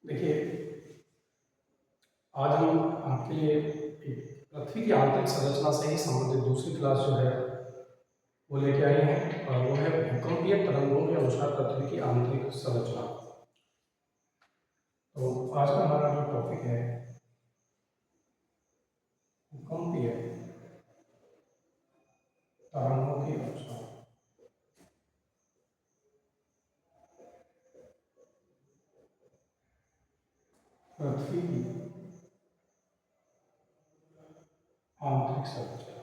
देखिए, आज हम आपके लिए एक पृथ्वी की आंतरिक संरचना से ही संबंधित दूसरी क्लास जो है वो लेके आए हैं और वो है भूकंपीय तरंगों के अनुसार पृथ्वी की आंतरिक संरचना। तो आज का हमारा जो टॉपिक है भूकंपीय तरंगों के अनुसार पृथ्वी की आंतरिक संरचना।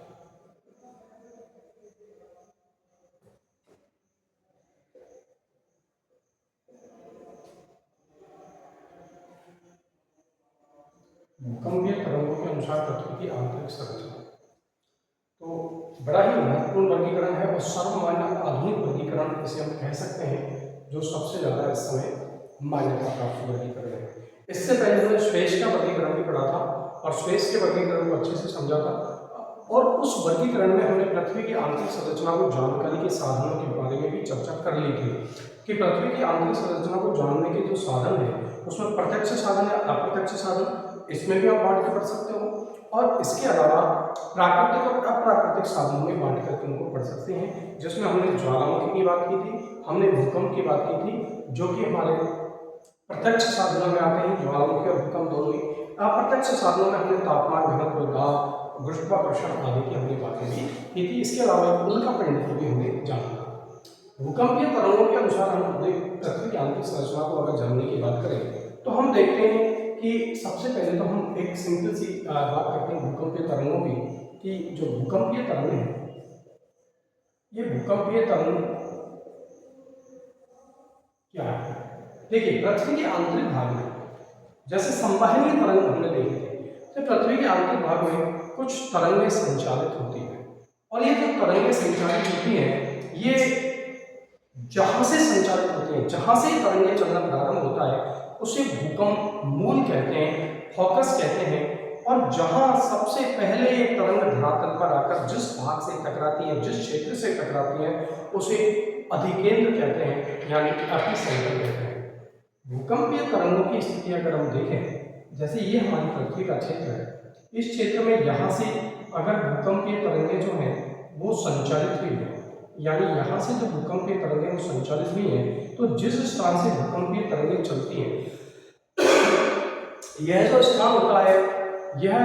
भूकंपीय तरंगों के अनुसार पृथ्वी की आंतरिक संरचना तो बड़ा ही महत्वपूर्ण वर्गीकरण है और सर्वमान्य आधुनिक वर्गीकरण इसे हम कह सकते हैं, जो सबसे ज्यादा इस समय मान्यता प्राप्त वर्गीकरण है। इससे पहले हमने स्पेस का वर्गीकरण भी पढ़ा था और स्पेस के वर्गीकरण को अच्छे से समझा था और उस वर्गीकरण में हमने पृथ्वी की आंतरिक संरचना को जानकारी के साधनों के बारे में भी चर्चा कर ली थी कि पृथ्वी की आंतरिक संरचना को जानने के जो साधन है उसमें प्रत्यक्ष साधन या अप्रत्यक्ष साधन, इसमें भी आप बांट के पढ़ सकते हो और इसके अलावा प्राकृतिक और अप्राकृतिक साधनों में बांट करके उनको पढ़ सकते हैं, जिसमें हमने ज्वालामुखी की बात की थी, हमने भूकंप की बात की थी, जो कि हमारे प्रत्यक्ष साधनों में आते हैं, ज्वालामुखी और भूकंप दोनों ही। अप्रत्यक्ष साधनों में हमने तापमान, घनत्व, दाब, गुरुत्वाकर्षण आदि की हमने बातें भी की थी। इसके अलावा उल्कापिंड को भी हमने जाना था। भूकंपीय तरंगों के अनुसार हम पृथ्वी की आंतरिक संरचना को अगर जानने की बात करें तो हम देखते हैं कि सबसे पहले तो हम एक सिंपल सी बात करते हैं भूकंपीय तरंगों की, कि जो भूकंपीय तरंग है, ये भूकंपीय तरंग क्या है। देखिए, पृथ्वी के आंतरिक भाग में जैसे संवहनीय तरंग हमने देखी थी, तो पृथ्वी के आंतरिक भाग में कुछ तरंगें संचालित होती हैं और ये जो तरंगें संचालित होती हैं ये जहां से संचालित होती हैं, जहां से तरंगें चलना प्रारंभ होता है उसे भूकंप मूल कहते हैं, फोकस कहते हैं। और जहां सबसे पहले ये तरंग धरातल पर आकर जिस भाग से टकराती है, जिस क्षेत्र से टकराती है, उसे अधिकेंद्र कहते हैं, यानी एपिसेंटर कहते हैं। भूकंपीय तरंगों की स्थिति अगर हम देखें, जैसे ये हमारी पृथ्वी का क्षेत्र है, इस क्षेत्र में यहाँ से अगर भूकंपीय तरंगें जो हैं वो संचालित हुई है, यानी यहाँ से जो भूकंपीय तरंगें वो संचालित हुई हैं, तो जिस स्थान से भूकंपीय तरंगें चलती हैं, यह जो स्थान होता है यह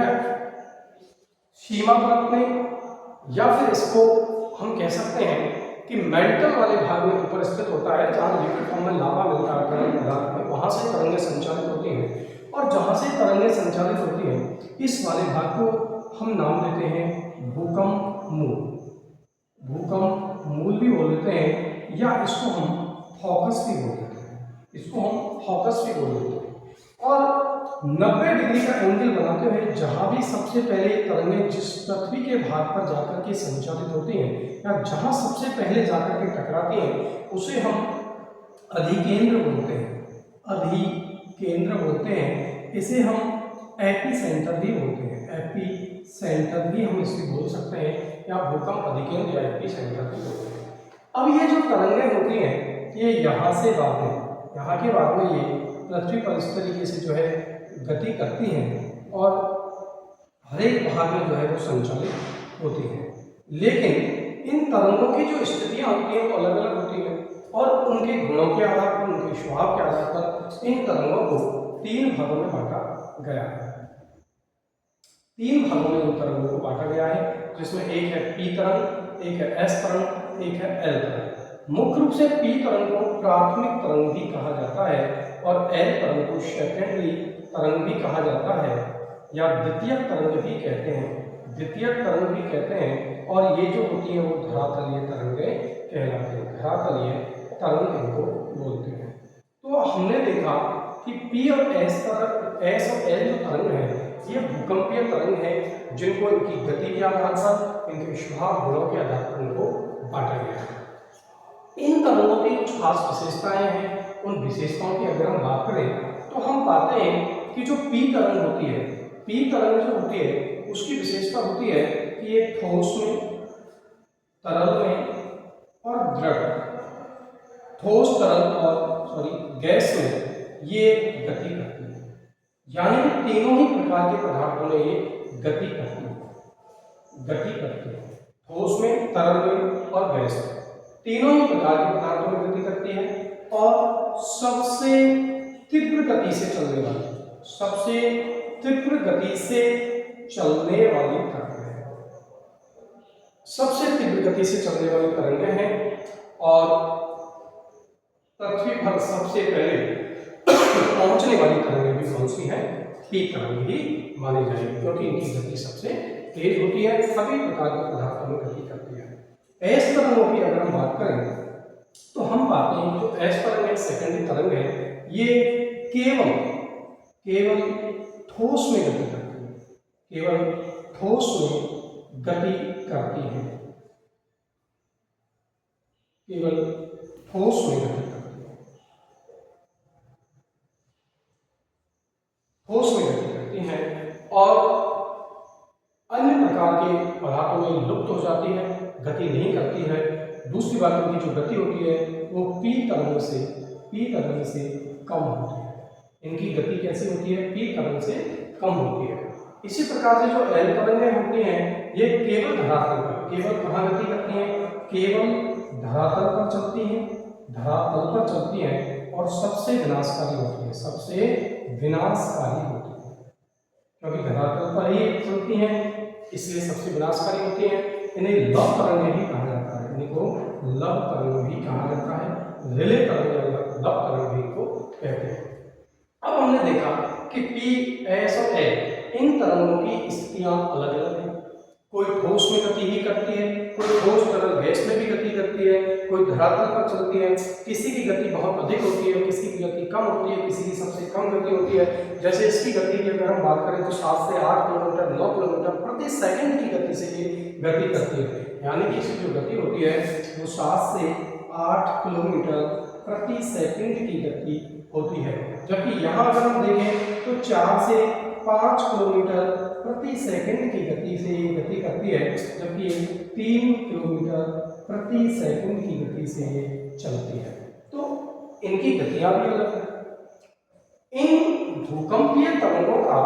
सीमा परत में, या फिर इसको हम कह सकते हैं कि मेंटल वाले भाग में ऊपर स्थित होता है, जहाँ लिक्विड फॉर्म में लावा मिलता है तरल पदार्थ में, वहां से तरंगें संचालित होती हैं। और जहां से तरंगें संचालित होती हैं इस वाले भाग को हम नाम देते हैं भूकंप मूल। भूकंप मूल भी बोल देते हैं या इसको हम फोकस भी बोल देते हैं, इसको हम फोकस भी बोल देते हैं। और 90 डिग्री का एंगल बनाते हुए जहां भी सबसे पहले तरंगें जिस पृथ्वी के भाग पर जाकर के संचालित होती हैं या जहां सबसे पहले जाकर के टकराती हैं उसे हम अधिकेंद्र बोलते हैं, अधिकेंद्र बोलते हैं। इसे हम एपी सेंटर भी बोलते हैं, एपी सेंटर भी हम इसे बोल सकते हैं, या भूकंप अधिकेंद्र या एपी सेंटर भी बोलते हैं। अब ये जो तरंगें होती हैं ये यहाँ से बाद में, यहाँ के बाद में ये पृथ्वी पर इस तरीके से जो है गति करती हैं और हर एक भाग में जो है वो संचालित होती हैं। लेकिन इन तरंगों की जो स्थितियां होती हैं वो अलग अलग होती हैं और उनके गुणों के आधार पर, उनके स्वभाव के आधार पर इन तरंगों को 3 भागों में बांटा गया है। 3 भागों में इन तरंगों को बांटा गया है, जिसमें एक है पी तरंग, एक है एस तरंग, एक है एल तरंग। मुख्य रूप से पी तरंग को प्राथमिक तरंग भी कहा जाता है और एल तरंग को सेकेंडरी तरंग भी कहा जाता है, या द्वितीयक तरंग भी कहते हैं, द्वितीयक तरंग भी कहते हैं। और ये जो होती है वो धरातलीय तरंगें कहलाती हैं, धरातलीय तरंग इनको बोलते हैं। तो हमने देखा कि पी और एस तरंग, एस और एल जो तरंग है ये भूकंपीय तरंग है, जिनको इनकी गति के आधार पर, इनके स्वभाव गुणों के आधार पर इनको बांटा गया है। इन तरंगों की कुछ खास विशेषताएं हैं, उन विशेषताओं की अगर हम बात करें तो हम पाते हैं कि जो पी तरंग होती है, पी तरंग जो होती है उसकी विशेषता होती है कि ये ठोस में, तरल में और द्रव, ठोस, तरल और गैस में ये गति करती है। यानी कि तीनों ही प्रकार के पदार्थों में ये गति करती है, ठोस में, तरल में और गैस में। तीनों ही प्रकार के पदार्थों में गति करती है और सबसे तीव्र गति से चलने वाली तरंगें हैं और पृथ्वी पर सबसे पहले पहुंचने वाली तरंगें भी कौन सी हैं? पी तरंग ही मानी जाएगी, क्योंकि इनकी गति सबसे तेज होती है, सभी प्रकार के पदार्थों में गति करती है। एस तरंगों की अगर हम बात करें तो हम पाते हैं जो एस तरंग एक सेकेंडरी तरंग है, ये केवल ठोस में गति करती है, केवल ठोस में गति करती है, केवल ठोस में गति करती है, ठोस में गति करती है और अन्य प्रकार के पदार्थों में लुप्त हो जाती है, गति नहीं करती है। दूसरी बात उनकी जो गति होती है वो पी तरंग से कम होती है। इनकी गति कैसी होती है? पी तरंग से कम होती है। इसी प्रकार से जो एल तरंगें होती हैं ये केवल धरातल पर, केवल कहाँ गति करती हैं? केवल धरातल पर चलती हैं और सबसे विनाशकारी होती है, क्योंकि धरातल पर ही चलती हैं इसलिए सबसे विनाशकारी होती हैं। इन्हें लव तरंगें भी कहा जाता है, रिले तरंग या लव तरंग भी इनको कहते हैं। अब हमने देखा कि पी, एस और एल इन तरंगों की स्थितियां अलग अलग हैं। कोई ठोस में गति ही करती है, कोई ठोस तरल गैस में भी गति करती है, कोई धरातल पर चलती है, किसी की गति बहुत अधिक होती है, किसी की गति कम होती है, किसी की सबसे कम गति होती है। जैसे इसकी गति की अगर हम बात करें तो 7 से 8 किलोमीटर 9 किलोमीटर प्रति सेकंड की गति से ये गति करती है, यानी कि इसकी जो गति होती है वो 7 से 8 किलोमीटर प्रति सेकंड की गति होती है। जबकि यहाँ अगर हम देखें तो 4 से 5 किलोमीटर प्रति सेकंड की गति से ये गति करती है, जबकि ये 3 किलोमीटर प्रति सेकंड की गति से ये चलती है। तो इनकी गतियां भी अलग है। इन भूकंपीय तरंगों का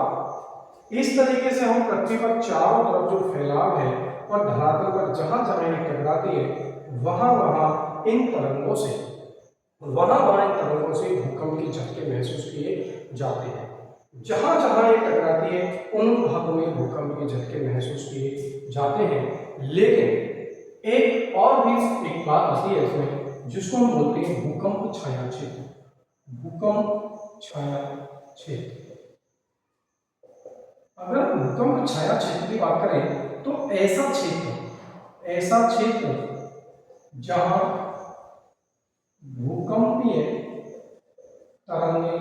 इस तरीके से हम पृथ्वी पर चारों तरफ जो फैलाव है और धरातल पर जहां जहां ये टकराती है वहां वहां इन तरंगों से भूकंप के झटके महसूस किए जाते हैं। जहां जहां ये टकराती है उन भागों में भूकंप के झटके महसूस किए जाते हैं। लेकिन एक और भी एक बात आती है इसमें, जिसको हम बोलते हैं भूकंप छाया क्षेत्र। अगर हम भूकंप छाया क्षेत्र की बात करें तो ऐसा क्षेत्र जहां भूकंपीय तरंगें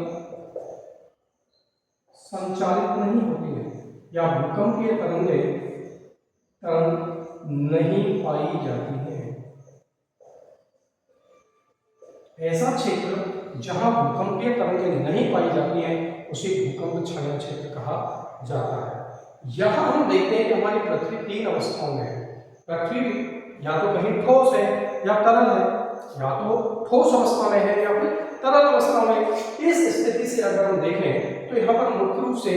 संचालित नहीं होती है या भूकंपीय तरंग नहीं पाई जाती है। ऐसा क्षेत्र जहां भूकंपीय तरंगें नहीं पाई जाती हैं उसे भूकंप छाया क्षेत्र कहा जाता है। यहां हम देखते हैं कि हमारी पृथ्वी 3 अवस्थाओं में है। पृथ्वी या तो कहीं ठोस है या तरल है, या तो ठोस अवस्था में है या फिर तरल अवस्था में। इस स्थिति से अगर हम देखें तो यहाँ पर मुख्य रूप से,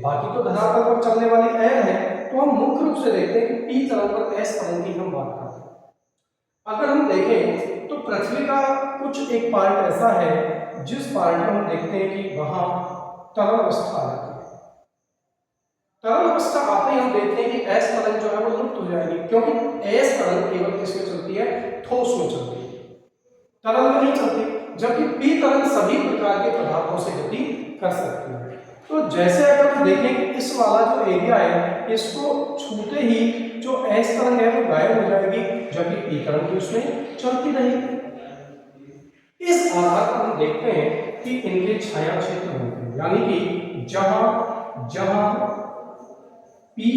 बाकी तो धरातल पर चलने वाली एल है, तो हम मुख्य रूप से देखते हैं कि पी तरंग पर एस तरंग की हम बात करते हैं। अगर हम देखें तो पृथ्वी का कुछ एक पार्ट ऐसा है जिस पार्ट में हम देखते हैं कि वहां तरल अवस्था आ जाती है। तरल अवस्था आते ही हम देखते हैं कि एस तरंग जो है वो लुप्त हो जाएगी, क्योंकि एस तरंग केवल किसमें चलती है? ठोस में चलती है, तरल में नहीं चलती। जबकि पी तरंग सभी प्रकार के पदार्थों से गति कर सकती है। तो जैसे अगर हम देखें कि इस वाला जो एरिया है इसको छूते ही जो एस तरंग है वो गायब हो जाएगी, जबकि पी तरंग भी उसमें चलती रहेगी। इस आधार पर हम देखते हैं कि इनके छाया क्षेत्र होते हैं, यानी कि जहां पी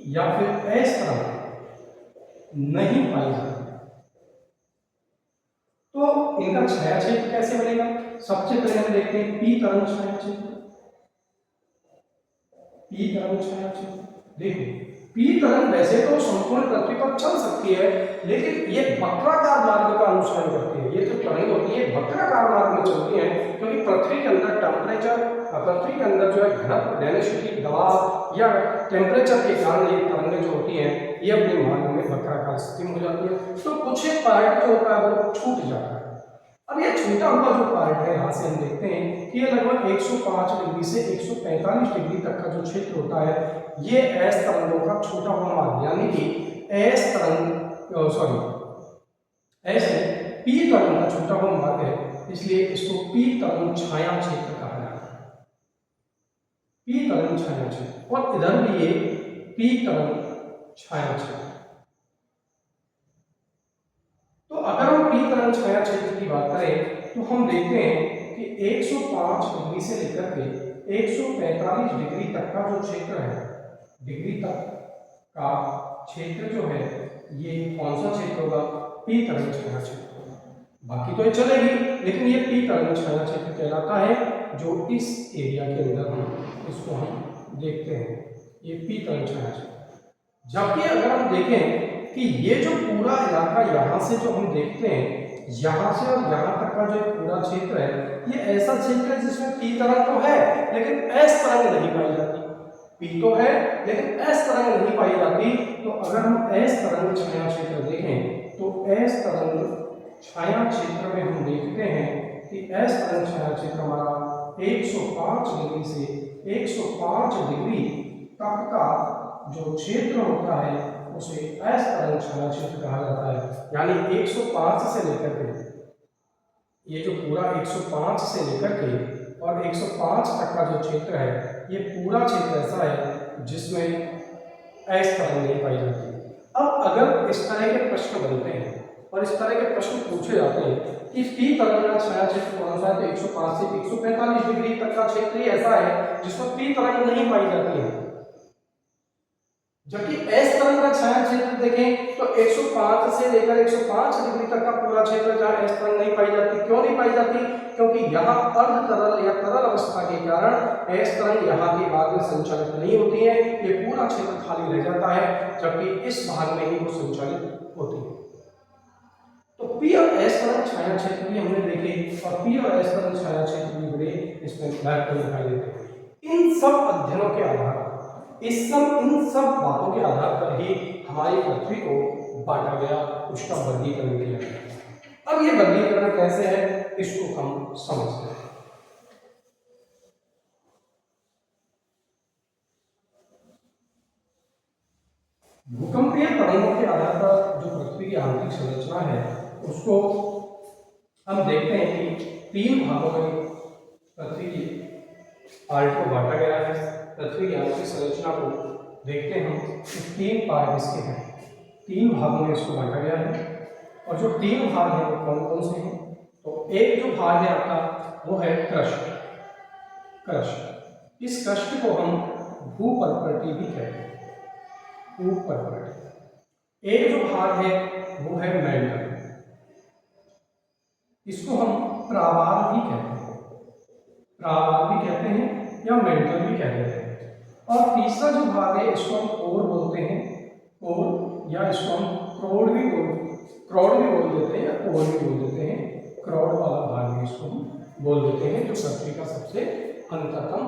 या फिर एस तरंग नहीं पाई जाती तो इनका छाया क्षेत्र कैसे बनेगा? सबसे पहले हम देखते हैं पी तरंग छाया क्षेत्र। देखो, पी तरंग वैसे तो संपूर्ण पृथ्वी पर चल सकती है, लेकिन ये वक्राकार मार्ग का अनुसरण करती है। ये जो तरंग होती है वक्राकार मार्ग में चलती है, क्योंकि पृथ्वी के अंदर टेम्परेचर पृथ्वी के अंदर जो है घनत्व, डेंसिटी, दबाव या टेम्परेचर के कारण ये तरंगें जो होती हैं ये अपने मार्ग में वक्राकार स्थिति में हो जाती है। तो कुछ एक पार्ट जो होता है वो छूट जाता है। अब ये छूटा हुआ जो पार्ट है यहाँ से हम देखते हैं कि ये लगभग 105 डिग्री से 145 डिग्री तक का जो क्षेत्र होता है ये एस तरंगों का छूटा हुआ मार्ग, यानी कि एस तरंग एस पी तरंग का छूटा हुआ मार्ग है, इसलिए इसको पी तरंग छाया क्षेत्र कहा जाता है। पी तरंग छाया क्षेत्र, और इधर भी ये पी तरंग छाया क्षेत्र। तो अगर हम पी तरंग छाया क्षेत्र की बात करें तो हम देखते हैं कि 105 डिग्री से लेकर के 145 डिग्री तक का जो क्षेत्र है, डिग्री तक का क्षेत्र जो है ये कौन सा क्षेत्र होगा? पी तरंग छाया क्षेत्र होगा। बाकी तो ये चलेगी, लेकिन ये पी तरंग छाया क्षेत्र कहलाता है, जो इस एरिया के अंदर हम इसको हम देखते हैं, ये पी तरंग छाया क्षेत्र। जबकि अगर हम देखें कि ये जो पूरा इलाका यहाँ से जो हम देखते हैं, यहाँ से और यहाँ तक का जो पूरा क्षेत्र है, ये ऐसा क्षेत्र है जिसमें पी तरंग तो है लेकिन एस तरंग नहीं पाई जाती। पी तो है लेकिन एस तरंग नहीं पाई जाती। तो अगर हम एस तरंग छाया क्षेत्र देखें तो एस तरंग छाया क्षेत्र में हम देखते हैं कि एस तरंग छाया क्षेत्र हमारा 105 डिग्री से 105 डिग्री तक का जो क्षेत्र होता है उसे एस तरंग छाया क्षेत्र कहा जाता है। यानी 105 से लेकर के ये जो पूरा 105 से लेकर के और 105 तक का जो क्षेत्र है, ये पूरा क्षेत्र ऐसा है जिसमें एस तरंग नहीं पाई जाती। अब अगर इस तरह के प्रश्न बनते हैं और इस तरह के प्रश्न पूछे जाते हैं कि पी तरंग का छाया क्षेत्र कौन सा है, तो 105 से 145 डिग्री तक का क्षेत्र ही ऐसा है जिसमें पी तरंग नहीं पाई जाती है। जबकि एस तरंग का छाया क्षेत्र देखें तो 105 से लेकर 105 डिग्री तक का पूरा क्षेत्र जहां एस तरंग नहीं पाई जाती। क्यों नहीं पाई जाती? क्योंकि यहाँ अर्ध तरल या तरल अवस्था के कारण एस तरंग यहाँ के बाद में संचालित नहीं होती है, ये पूरा क्षेत्र खाली रह जाता है, जबकि इस भाग में ही वो संचालित होती है। तो पी और एस तरंग छाया क्षेत्र भी हमने देखे, और पी और एस तरंग छाया क्षेत्र भी बड़े इसमें महत्वपूर्ण दिखाई देते हैं। इन सब अध्ययनों के आधार पर, इन सब बातों के आधार पर ही हमारी पृथ्वी को बांटा गया, उसका वर्गीकरण किया गया। अब ये वर्गीकरण कैसे है इसको हम समझते हैं। भूकंपीय तरंगों के आधार पर जो पृथ्वी की आंतरिक संरचना है उसको हम देखते हैं कि 3 भागों में पृथ्वी की पार्ट को बांटा गया है। पृथ्वी की आंतरिक संरचना को देखते हैं हम, 3 पार्ट इसके हैं, 3 भागों में इसको बांटा गया है। और जो 3 भाग हैं वो कौन कौन से हैं? तो एक जो भाग है आपका वो है क्रस्ट। इस क्रस्ट को हम भूपर्पटी भी कहते हैं, भूपर्पटी। एक जो भाग है वो है मेंटल, इसको हम प्रावार भी कहते हैं, या मेंटल भी कहते हैं। और तीसरा जो भाग है इसको हम कोर बोलते हैं, कोर, या इसको हम क्रोड भी बोल देते हैं, या कोर भी बोल देते हैं। क्रोड वाला भाग भी इसको हम बोल देते हैं, जो पृथ्वी का सबसे अंततम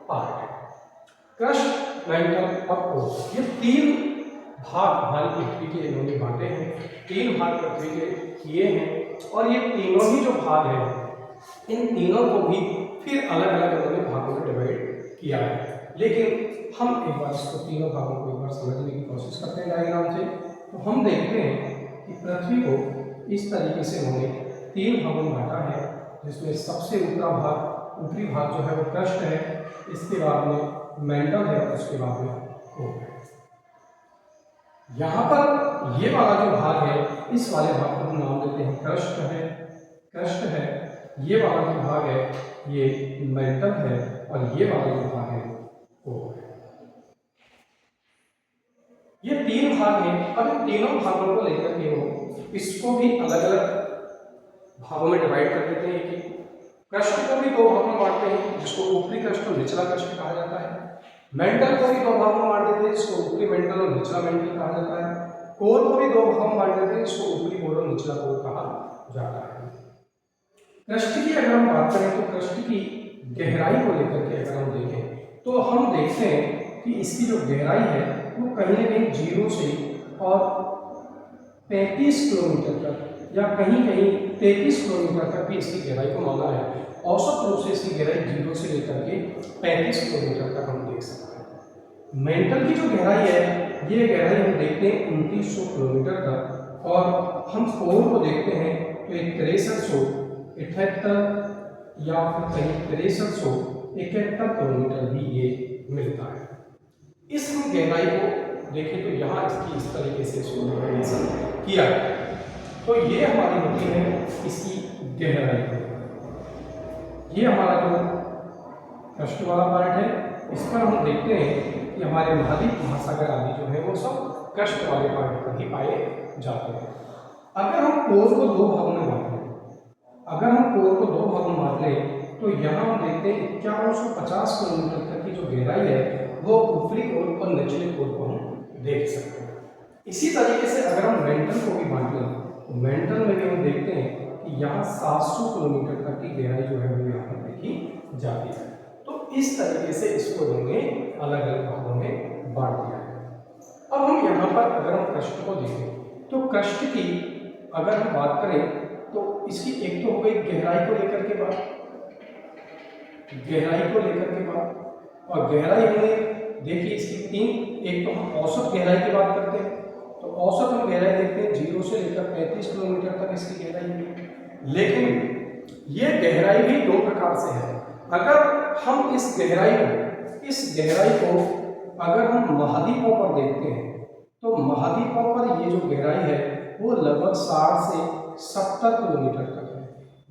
पार्ट है। क्रस्ट, मेंटल और कोर, ये 3 भाग हमारी पृथ्वी के इन्होंने बांटे हैं। 3 भाग पृथ्वी के किए हैं, और ये तीनों ही जो भाग हैं इन तीनों को भी फिर अलग अलग उन्होंने भागों में डिवाइड किया है। लेकिन हम एक बार इसको तीनों भागों को एक बार समझने की कोशिश करते हैं डायग्राम से। तो हम देखते हैं कि पृथ्वी को इस तरीके से उन्होंने 3 भागों में बांटा है, जिसमें सबसे ऊपरी भाग जो है वो क्रस्ट है, इसके बाद में मेंटल है, और उसके बाद में कोर है। यहाँ पर ये वाला जो भाग है, इस वाले भाग को हम नाम देते हैं क्रस्ट है। ये वाला जो भाग है ये मेंटल है, और ये वाला जो भाग है कोर है। ये 3 भाग हैं। अब इन तीनों भागों को लेकर के वो इसको भी अलग अलग भागों में डिवाइड कर देते हैं। कि क्रस्ट को भी 2 भागों में बांटते हैं, जिसको ऊपरी क्रस्ट और निचला क्रस्ट कहा जाता है। मेंटल को भी 2 भागों में बांट देते हैं, जिसको ऊपरी मेंटल और निचला मेंटल कहा जाता है। कोर को भी 2 भागों में बांट देते हैं, जिसको ऊपरी कोर और निचला कोर कहा जाता है। क्रस्ट की अगर हम बात करें तो क्रस्ट की गहराई को लेकर के अगर हम देखें तो हम देखते हैं कि इसकी जो गहराई है वो कहीं ना कहीं 0 से और 35 किलोमीटर तक या कहीं कहीं 33 किलोमीटर तक भी इसकी गहराई को माना है। औसत रूप से इसकी गहराई 0 से लेकर के 35 किलोमीटर तक हम देख सकते हैं। मेंटल की जो गहराई है ये गहराई हम देखते हैं 2900 किलोमीटर तक, और हम कोर को देखते हैं तो 6378 या फिर कहीं 6371 किलोमीटर भी ये मिलता है। इस हम गहराई को देखें तो यहाँ इसकी इस तरीके से इसको डिफाइनेशन किया है। तो ये हमारी होती है इसकी गहराई। ये हमारा जो कृष्ण वाला पार्ट है इस पर हम देखते हैं कि हमारे महाद्वीप महासागर आदि जो है वो सब कृष्ण वाले पार्ट पर ही पाए जाते हैं। अगर हम कोर को दो भागों में बांट लें, अगर हम कोर को दो भागों में बांट लें तो यहाँ हम देखते हैं 5150 किलोमीटर तक की जो गहराई है वो ऊपरी कोर और निचले कोर को हम देख सकते हैं। इसी तरीके से अगर हम मेंटल को भी बांट लें तो मेंटल में भी हम देखते हैं कि यहाँ 700 किलोमीटर तक की गहराई जो है वो यहाँ पर देखी जाती है। तो इस तरीके से इसको हमने अलग अलग भागों में बांट दिया है। अब हम यहाँ पर अगर हम कृष्ण को देखें तो कृष्ण की अगर हम बात करें तो इसकी एक तो हो गई गहराई को लेकर के बात, गहराई को लेकर के बात, और गहराई हमने देखी इसकी तीन। एक तो हम औसत गहराई की बात करते हैं तो औसत हम गहराई देखते हैं 0 से लेकर 35 किलोमीटर तक इसकी गहराई है। लेकिन ये गहराई भी दो प्रकार से है। अगर हम इस गहराई को अगर हम महाद्वीपों पर देखते हैं तो महाद्वीपों पर ये जो गहराई है वो लगभग 60 से 70 किलोमीटर तक है।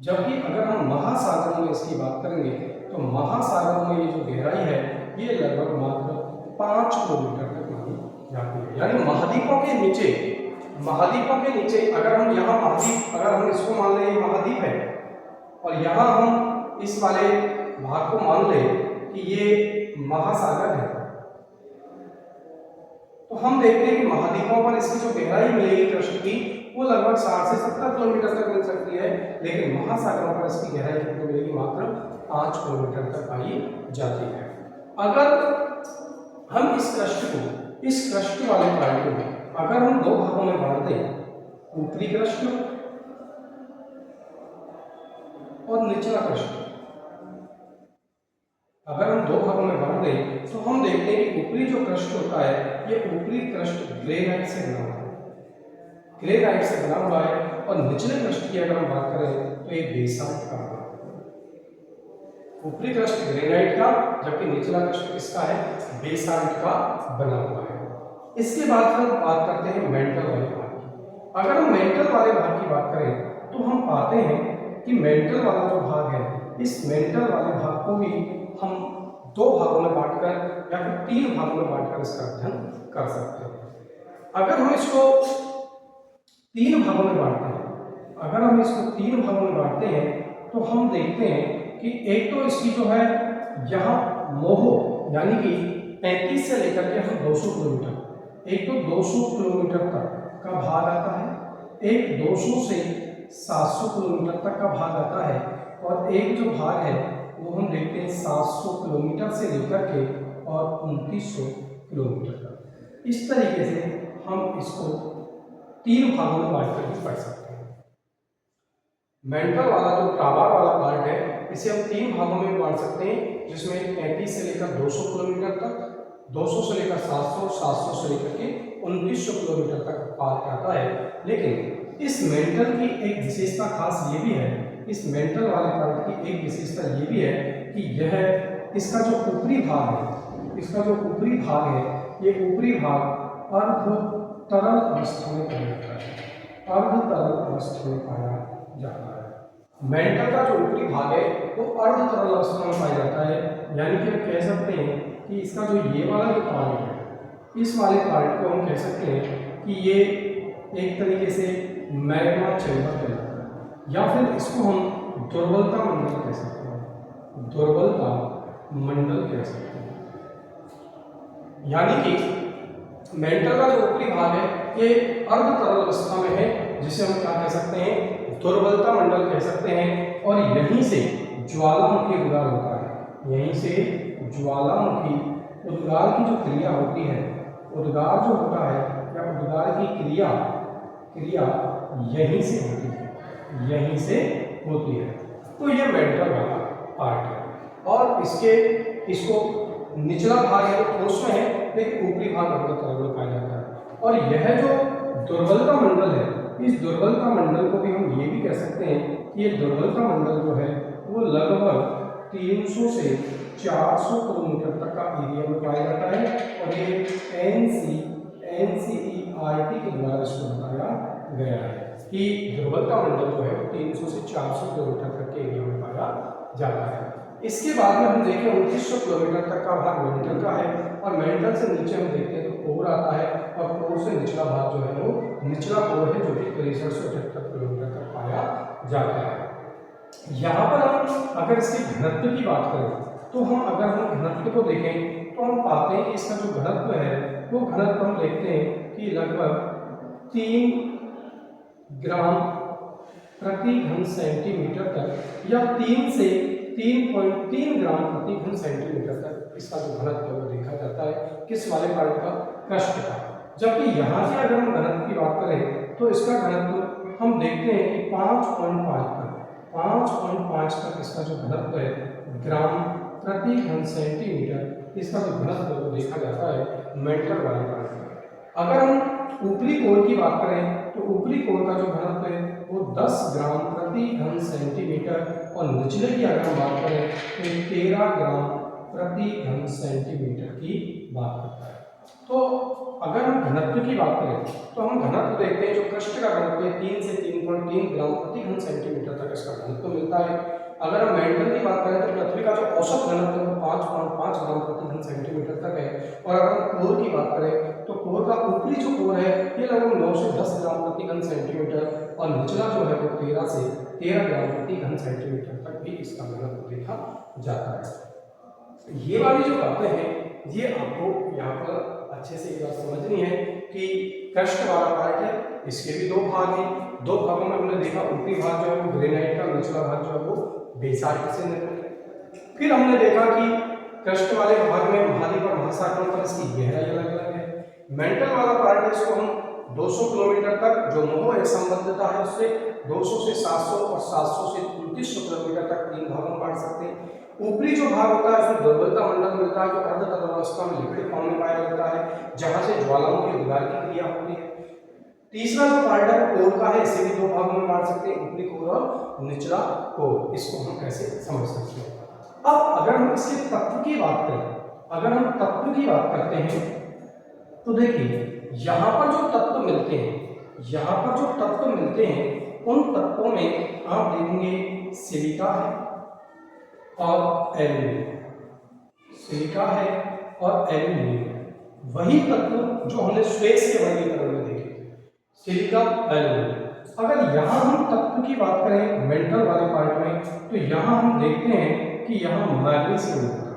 जबकि अगर हम महासागरों में इसकी बात करेंगे तो महासागरों में ये जो गहराई है ये लगभग मात्र 5 किलोमीटर तक मानी जाती है। यानी महाद्वीपों के नीचे अगर हम यहाँ महाद्वीप, अगर हम इसको मान लें ये महाद्वीप है और यहाँ हम इस वाले भाग को मान लें कि ये महासागर है, तो हम देखते हैं कि महाद्वीपों पर इसकी जो गहराई मिलेगी कृष्ण की वो लगभग 60 से 70 किलोमीटर तक मिल सकती है। लेकिन महासागरों पर इसकी गहराई कितनी मिलेगी? मात्र 5 किलोमीटर तक पाई जाती है। अगर हम इस कृष्ण वाले पार्ट को अगर हम दो भागों में बांट दें, ऊपरी कृष्ण और निचला कृष्ण, अगर हम दो भागों में बांट दें तो हम देखते हैं कि ऊपरी जो कृष्ण होता है ये ऊपरी कृष्ण ग्रेनाइट से बना हुआ है, और निचले कृष्ण की अगर हम बात करें तो ये बेसाल्ट का बना हुआ है। ऊपरी कृष्ण ग्रेनाइट का, जबकि निचला कृष्ण किसका है? बेसाल्ट का बना हुआ है। इसके बाद हम बात करते हैं मेंटल वाले भाग की। अगर हम मेंटल वाले भाग की बात करें तो हम पाते हैं कि मेंटल वाला जो भाग है, इस मेंटल वाले भाग को भी हम दो भागों में बांटकर या फिर 3 भागों में बांटकर इसका अध्ययन कर सकते हैं। अगर हम इसको 3 भागों में बांटते हैं तो हम देखते हैं कि एक तो इसकी जो है यहाँ मोहो यानी कि 35 से लेकर के हम 200 किलोमीटर, एक तो 200 किलोमीटर तक का भाग आता है, एक 200 से 700 किलोमीटर तक का भाग आता है, और एक जो भाग है वो हम देखते हैं 700 किलोमीटर से लेकर के और 2900 किलोमीटर तक। इस तरीके से हम इसको 3 भागों में बांटकर भी पढ़ सकते हैं। मेंटल वाला जो टावर वाला पार्ट है इसे हम 3 भागों में बांट सकते हैं, जिसमें 35 से लेकर 200 किलोमीटर तक, 200 से लेकर 700, 700 से लेकर के 2900 किलोमीटर तक पार्ट आता है। लेकिन इस मेंटल की एक विशेषता खास ये भी है, इस मेंटल वाले पार्ट की एक विशेषता ये भी है कि यह इसका जो ऊपरी भाग है, ये ऊपरी भाग अर्ध तरल अवस्था में पाया जाता है। मेंटल का जो ऊपरी भाग है वो अर्ध तरल अवस्था में पाया जाता है। यानी कि हम कह सकते हैं कि इसका जो ये वाला जो पार्ट है, इस वाले पार्ट को हम कह सकते हैं कि ये एक तरीके से मैग्मा चैम्बर कहलाता है, या फिर इसको हम दुर्बलता मंडल कह सकते हैं। यानी कि मेंटल का जो ऊपरी भाग है ये अर्ध तरल अवस्था में है, जिसे हम क्या कह सकते हैं? दुर्बलता मंडल कह सकते हैं। और यहीं से ज्वालामुखी उद्गार होता है, यहीं से ज्वालामुखी उद्गार की जो क्रिया होती है, उद्गार जो होता है या उद्गार की क्रिया क्रिया यहीं से होती है, यहीं से होती है। तो ये मेंटल वाला पार्ट है और इसको निचला भाग है तो ठोस में है, लेकिन ऊपरी भाग अंदर तरल में पाया जाता है। और यह जो दुर्बलता मंडल है, इस दुर्बलता मंडल को भी हम ये भी कह सकते हैं कि ये दुर्बलता मंडल जो है वो लगभग 300 से 400 किलोमीटर तक का एरिया में पाया जाता है। और ये NCERT के द्वारा इसको बताया गया है कि दुर्बलता मंडल जो है वो 300 से 400 किलोमीटर तक के एरिया में पाया जाता है। इसके बाद में हम देखें 2900 किलोमीटर तक का भाग मेंटल का है और मेंटल से नीचे हम देखते हैं तो कोर आता है और कोर से निचला भाग जो है वो निचला कोर है जो कि 63 से 78 किलोमीटर तक पाया जाता है। यहाँ पर हम अगर इसके घनत्व की बात करें तो अगर हम घनत्व को देखें तो हम पाते हैं कि इसका जो घनत्व है वो घनत्व हम देखते हैं कि लगभग 3 ग्राम प्रति घन सेंटीमीटर तक या 3 से 3.3 ग्राम प्रति घन सेंटीमीटर तक इसका जो घनत्व वो देखा जाता है किस वाले पार्ट का, क्रस्ट का। जबकि यहाँ से अगर हम घनत्व की बात करें तो इसका घनत्व हम देखते हैं कि 5.5 तक इसका जो घनत्व है ग्राम प्रति घन सेंटीमीटर, इसका जो घनत्व वो देखा जाता है मेंटल वाले पार्ट का। अगर हम ऊपरी कोर की बात करें तो ऊपरी कोर का जो घनत्व है वो 10 ग्राम प्रति घन सेंटीमीटर और निचले की अगर हम बात करें तो 13 ग्राम प्रति घन सेंटीमीटर की बात करता है। तो अगर हम घनत्व की बात करें तो हम घनत्व देखते हैं जो क्रस्ट का घनत्व है 3 से 3.3 ग्राम प्रति घन सेंटीमीटर तक इसका घनत्व मिलता है। अगर हम मेंटल की बात करें तो पृथ्वी का जो औसत घनत्व है वो 5.5 ग्राम प्रति घन सेंटीमीटर तक है। और अगर हम कोर की बात करें तो कोर का ऊपरी जो कोर है ये लगभग 9 से 10 ग्राम प्रति घन सेंटीमीटर और निचला जो है वो 13 से 13 ग्राम प्रति घन सेंटीमीटर तक भी इसका घनत्व देखा जाता है। ये वाली जो बातें हैं ये आपको यहाँ पर अच्छे से एक बात समझनी है कि क्रस्ट वाला पार्ट है, इसके भी 2 भाग हैं। 2 भागों में हमने देखा ऊपरी भाग जो है वो ग्रेनाइट का, निचला भाग जो है वो बेसाल्ट से निर्मित है। फिर हमने देखा कि क्रस्ट वाले भाग में महाद्वीप और महासागरों पर इसकी गहराई अलग अलग है। मेंटल वाला पार्ट है इसको हम 200 किलोमीटर तक जो मोह है संबद्धता है उससे 200 से 700 और 700 से 3300 किलोमीटर तक 3 भागों में बांट सकते हैं। ऊपरी जो भाग होता है उसमें दुर्बलता मंडल मिलता है जो अर्ध तरल अवस्था में लिक्विड फॉर्म में पाया जाता है जहां से ज्वालामुखी उद्गार की क्रिया होती है। तीसरा जो पार्ट है कोर का है, इसे भी 2 भागों में बांट सकते हैं, ऊपरी कोर और निचला कोर। इसको हम कैसे समझ सकते हैं। अब अगर हम इसके तत्व की बात करें, अगर हम तत्व की बात करते हैं तो देखिए यहाँ पर जो तत्व मिलते हैं, यहाँ पर जो तत्व मिलते हैं उन तत्वों में आप देखेंगे सिलिका है और एल्यूमिनियम, सिलिका है और एल्यूमिनियम। वही तत्व जो हमने श्वेत के वर्गीकरण में देखे, सिलिका एल्यूमिनियम। अगर यहाँ हम तत्व की बात करें मेंटल वाले पार्ट में तो यहाँ हम देखते हैं कि यहाँ मैग्नीशियम मिलता है।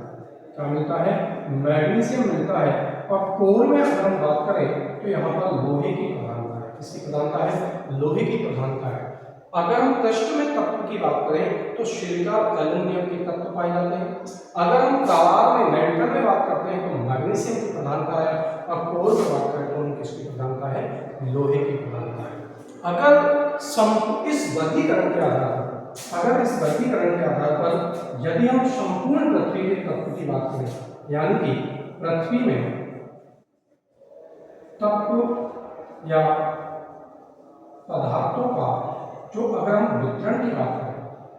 क्या मिलता है? मैग्नीशियम मिलता है। और कोर में अगर हम बात करें तो यहाँ पर लोहे की प्रधानता है। किसकी प्रधानता है? लोहे की प्रधानता है। अगर हम क्रस्ट में तत्व की बात करें तो सिलिका और एल्यूमिनियम के तत्व पाए जाते हैं। अगर हम तार में मेंटल में बात करते हैं तो मैग्नीशियम की प्रधानता है और कोर में बात करें तो किसकी प्रधानता है? लोहे की प्रधानता है। अगर इस वर्गीकरण के आधार पर यदि हम संपूर्ण पृथ्वी के तत्व की बात करें, यानी कि पृथ्वी में तत्व या पदार्थों का जो अगर हम वितरण की बात करें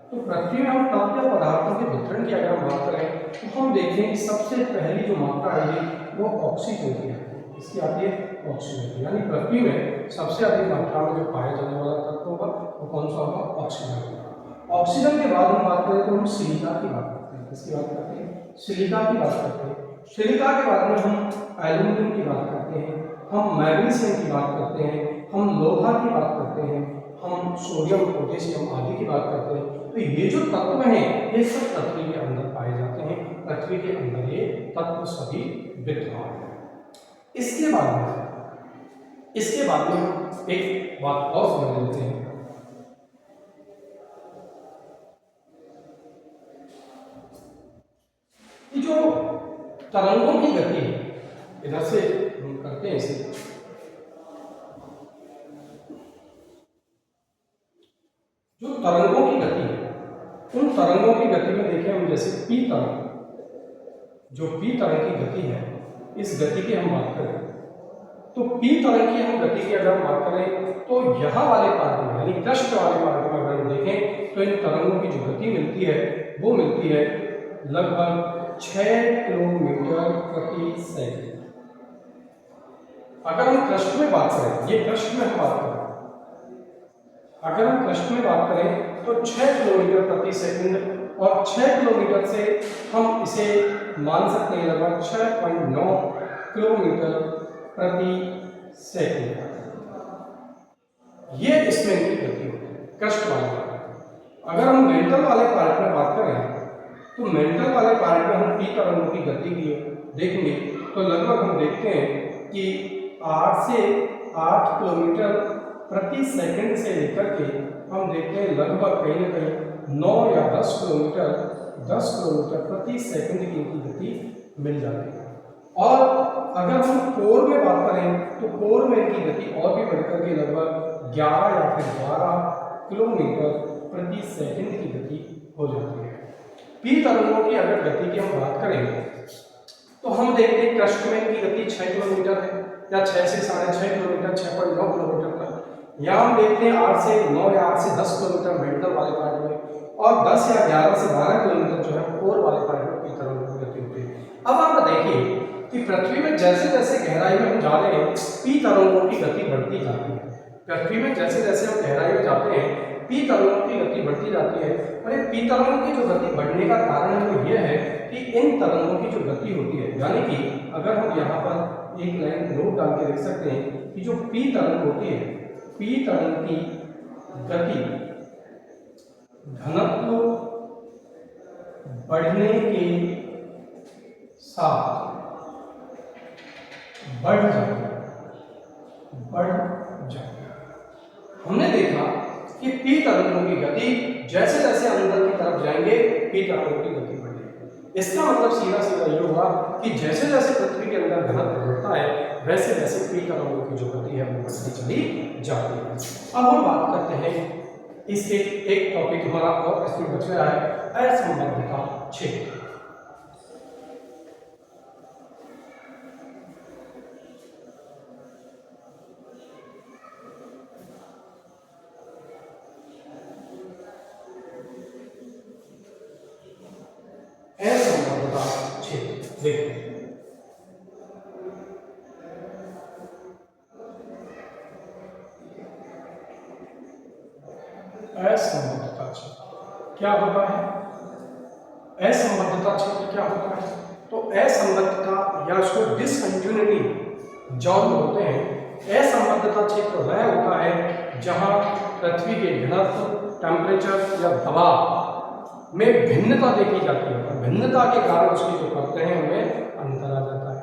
तो पृथ्वी में हम तत्व या पदार्थों के वितरण की अगर हम बात करें तो हम देखें कि सबसे पहली जो मात्रा है वो ऑक्सीजन की है। इसकी आती है ऑक्सीजन, यानी पृथ्वी में सबसे अधिक मात्रा में जो पाया जाने वाला तत्व होगा वो कौन सा होगा? ऑक्सीजन होगा। ऑक्सीजन के बाद हम बात करें तो हम सिलिका की बात करते हैं। किसकी बात करते हैं? सिलिका की बात करते हैं। सिलिका के बाद में हम एल्यूमिनियम की बात करते हैं, हम मैग्नीशियम की बात करते हैं, हम लोहा की बात करते हैं, हम सोडियम पोटेशियम आदि की बात करते हैं। तो ये जो तत्व हैं ये सब पृथ्वी के अंदर पाए जाते हैं। पृथ्वी के अंदर ये तत्व सभी विद्यमान हैं। इसके बाद में हम एक बात और समझ लेते हैं। कि जो तरंगों की गति है, इधर से हम करते हैं इसे, जो तरंगों की गति है, उन तरंगों की गति में देखें हम, जैसे पी तरंग, जो पी तरंग की गति है, इस गति की हम बात करें तो पी तरंग की हम गति की अगर हम बात करें तो यहाँ वाले पार्ट में, यानी पृष्ठ वाले पार्ट में अगर हम देखें तो इन तरंगों की जो गति मिलती है वो मिलती है लगभग 6 किलोमीटर प्रति सेकंड। अगर हम पृष्ठ में बात करें, ये पृष्ठ में हम बात करें, अगर हम पृष्ठ में बात करें तो 6 किलोमीटर प्रति सेकंड, और 6 किलोमीटर से हम इसे मान सकते हैं लगभग 6.9 किलोमीटर प्रति सेकंड। ये इसमें इनकी गति होती है पृष्ठ वाले पार्ट। अगर हम मेंटल वाले पार्ट में बात करें तो मेंटल वाले पार्ट में हम पी तरंगों की गति की देखेंगे तो लगभग हम देखते हैं कि 8 से 8 किलोमीटर प्रति सेकंड से लेकर के हम देखते हैं लगभग कहीं ना कहीं 9 या 10 किलोमीटर प्रति सेकंड की इनकी गति मिल जाती है। और अगर हम कोर में बात करें तो कोर में इनकी गति और भी बढ़कर के लगभग 11 या फिर 12 किलोमीटर प्रति सेकंड की गति हो जाती है। पी तरंगों की अगर गति की हम बात करें तो हम देखते हैं पृष्ठ में इनकी गति 6 किलोमीटर है, या 6 से 6.5 किलोमीटर, 6.9 किलोमीटर तक। यहाँ हम देखते हैं 8 से 9 या 8 से 10 किलोमीटर मेंटल वाले पार्ट में, और 10 या 11 से 12 किलोमीटर जो है कोर वाले पार्ट में पी तरंगों की गति होती है। अब आप देखिए कि पृथ्वी में जैसे जैसे गहराई में हम जा रहे हैं पी तरंगों की गति बढ़ती जाती है। पृथ्वी में जैसे जैसे हम गहराई में जाते हैं पी तरंगों की गति बढ़ती जाती है, और ये पी तरंगों की जो गति बढ़ने का कारण है वो ये है कि इन तरंगों की जो गति होती है, यानी कि अगर हम यहाँ पर एक लाइन नोट डाल के देख सकते हैं कि जो पी तरंग होती है, पी तरंग की गति घनत्व बढ़ने के साथ बढ़ जाती है। हमने देखा कि पी तरंगों की गति जैसे जैसे अंदर की तरफ जाएंगे पी तरंगों की गति बढ़ेगी। इसका मतलब सीधा सीधा ये हुआ कि जैसे जैसे पृथ्वी के अंदर घनत्व बढ़ता है वैसे वैसे पी तरंगों की जो गति है वो बढ़ती चली जाती है। अब हम बात करते हैं इससे एक टॉपिक हमारा और इसमें बच रहा है असंबद्धता क्षेत्र। असंबद्धता क्षेत्र देखो, असंबद्धता क्षेत्र क्या होता है? असंबद्धता क्षेत्र क्या होता है? तो असंबद्धता या उसको डिसकंटिन्यूटी जोन बोलते हैं। असंबद्धता क्षेत्र वह होता है जहां पृथ्वी के घनत्व, टेम्परेचर या दबाव में भिन्नता देखी जाती है, और भिन्नता के कारण उसकी जो परतें हैं उनमें अंतर आ जाता है,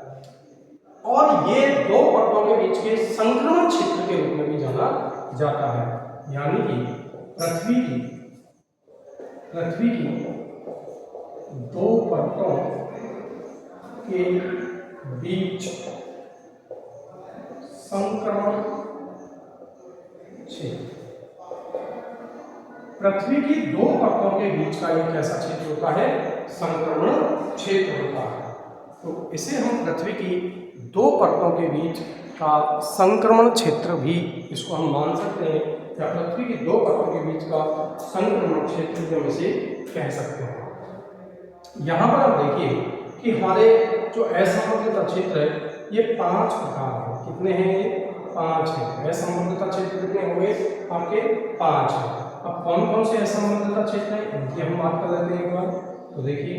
और ये दो परतों के बीच के संक्रमण क्षेत्र के रूप में भी जाना जाता है। यानी कि पृथ्वी की दो परतों के बीच संक्रमण क्षेत्र, पृथ्वी की दो परतों के बीच का एक ऐसा क्षेत्र होता है संक्रमण क्षेत्र होता है। तो इसे हम पृथ्वी की दो परतों के बीच का संक्रमण क्षेत्र भी इसको हम मान सकते हैं, या पृथ्वी की दो परतों के बीच का संक्रमण क्षेत्र भी हम इसे कह सकते हैं। यहाँ पर आप देखिए कि हमारे जो असंबद्धता क्षेत्र है ये 5 प्रकार है। कितने हैं ये? 5 है। असंबद्धता क्षेत्र कितने हो गए आपके? 5 है। अब कौन कौन से असंबद्धता क्षेत्र है इनकी हम बात कर लेते हैं एक बार। तो देखिए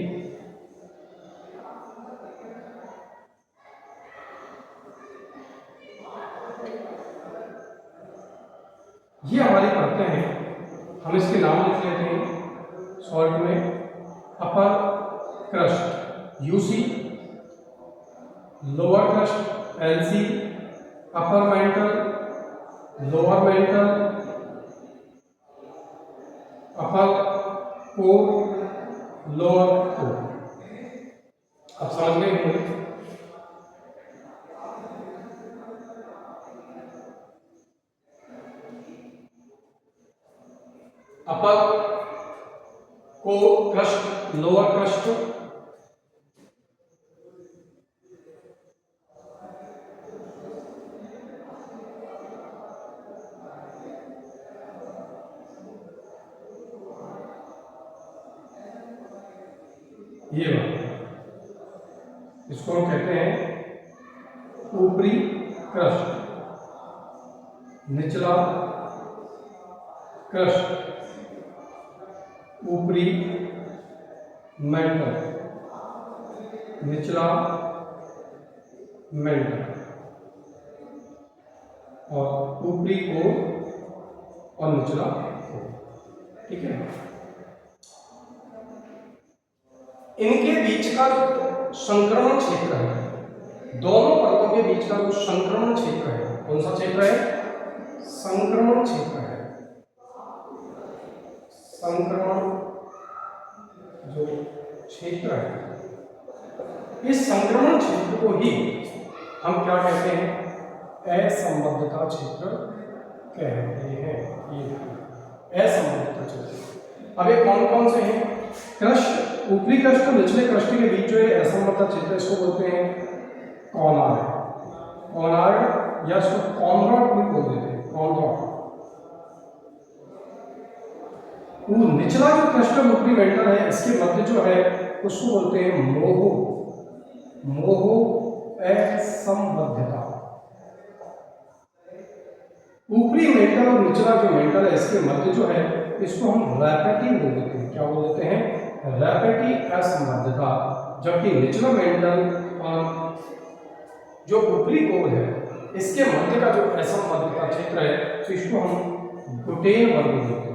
ये हमारी परतें हैं, हम इसके नाम लिख लेते हैं शॉर्ट में। Upper crust UC, lower crust LC, upper mantle, lower mantle, upper core, lower core. Upper को क्रस्ट, लोअर क्रस्ट, ये बात, इसको हम कहते हैं ऊपरी क्रस्ट, निचला क्रस्ट, ऊपरी मेंटल, निचला मेंटल, और ऊपरी कोर और निचला कोर। ठीक है, इनके बीच का जो संक्रमण क्षेत्र है, दोनों परतों के बीच का जो संक्रमण क्षेत्र है, कौन सा क्षेत्र है? संक्रमण क्षेत्र है। संक्रमण जो क्षेत्र है, इस संक्रमण क्षेत्र को ही हम क्या कहते हैं? असंबद्धता क्षेत्र कहते हैं। ये असंबद्धता क्षेत्र। अब ये कौन कौन से हैं? क्रस्ट, ऊपरी क्रस्ट और निचले क्रस्ट के बीच जो है असंबद्धता क्षेत्र, इसको बोलते हैं कॉर्नर, कॉर्नर या इसको कॉर्नर भी बोल देते हैं, कॉर्नर। वो निचला जो क्रस्ट और ऊपरी मेंटल है, इसके मध्य जो है उसको बोलते हैं मोहो, मोहो असंबद्धता। ऊपरी मेंटल और निचला जो मेंटल है, इसके मध्य जो है इसको हम रैपेटी बोल देते हैं। क्या बोल देते हैं? रैपेटी असंबद्धता। जबकि निचला मेंटल और जो ऊपरी कोर है, इसके मध्य का जो असंबद्धता क्षेत्र है, तो इसको हम गुटेन वर्ग बोलते हैं,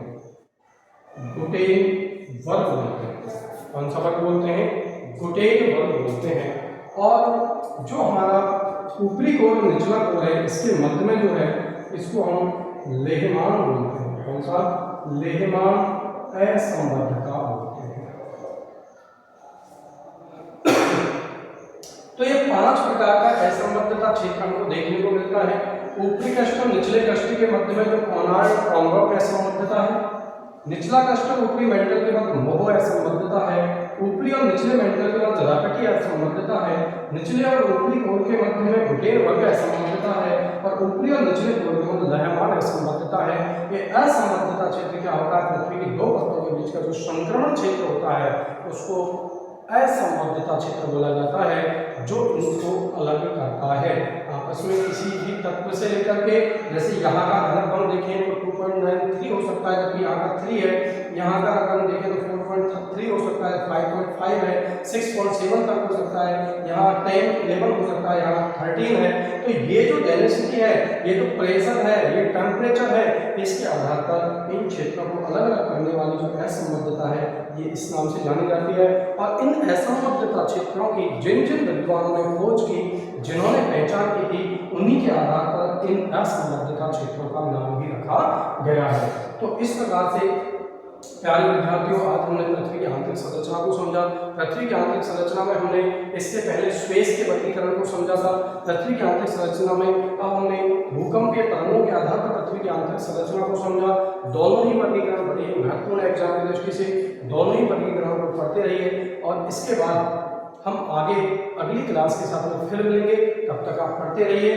गुटेन वर्ग बोलते हैं। कौन सा वर्ग बोलते हैं? गुटेन वर्ग बोलते हैं। और जो हमारा ऊपरी कोर और निचला कोर है, इसके मध्य में जो है इसको हम लेहमान बोलते हैं। कौन सा? लेहमान असंबद्धता बोलते हैं। तो ये 5 प्रकार का असंबद्धता क्षेत्र हमको देखने को मिलता है। ऊपरी क्रस्ट और निचले क्रस्ट के मध्य में जो कॉर्नर असंबद्धता है, निचला क्रस्ट और ऊपरी मेंटल के मध्य मोह असंबद्धता है, ऊपरी और निचले मेंटल के मध्य रैपेटी असंबद्धता है, निचले और ऊपरी कोर के मध्य में गुटेन वर्ग असंबद्धता है, और ऊपरी और निचले कोर के मध्य लहमान असंबद्धता है। ये असंबद्धता क्षेत्र क्या होता है? पृथ्वी की 2 परतों के बीच का जो संक्रमण क्षेत्र होता है, उसको असंबद्धता क्षेत्र बोला जाता है, जो इनको अलग करता है आपस में किसी भी तत्व से लेकर के। जैसे यहाँ का घनत्व देखें तो 2.93 हो सकता है, जबकि यहाँ का 3 है। यहाँ का अगर देखें तो 4.3 हो सकता है, 5.5 है, 6.7 तक हो सकता है, यहाँ 10, 11 हो सकता है, यहाँ 13 है। तो ये जो डेंसिटी है, ये जो प्रेशर है, ये टेम्परेचर है, इसके आधार पर इन क्षेत्रों को अलग अलग करने वाली जो असंबद्धता है, ये इस नाम से जानी जाती है। और इन असंबद्धता क्षेत्रों की जिन जिन विद्वानों ने खोज की, जिन्होंने पहचान की थी, उन्हीं के आधार पर इन असंबद्धता क्षेत्रों का नाम भी रखा गया है। तो इस प्रकार से प्यारे विद्यार्थियों, आज हमने पृथ्वी की आंतरिक संरचना को समझा। पृथ्वी की आंतरिक संरचना में हमने इससे पहले स्पेस के वर्गीकरण को समझा था। पृथ्वी की आंतरिक संरचना में अब हमने भूकंप के तरंगों के आधार पर पृथ्वी की आंतरिक संरचना को समझा। दोनों ही वर्गीकरण बड़े ही महत्वपूर्ण है एग्जाम की दृष्टि से, दोनों ही वर्गीकरण को पढ़ते रहिए। और इसके बाद हम आगे अगली क्लास के साथ में फिर मिलेंगे, तब तक आप पढ़ते रहिए।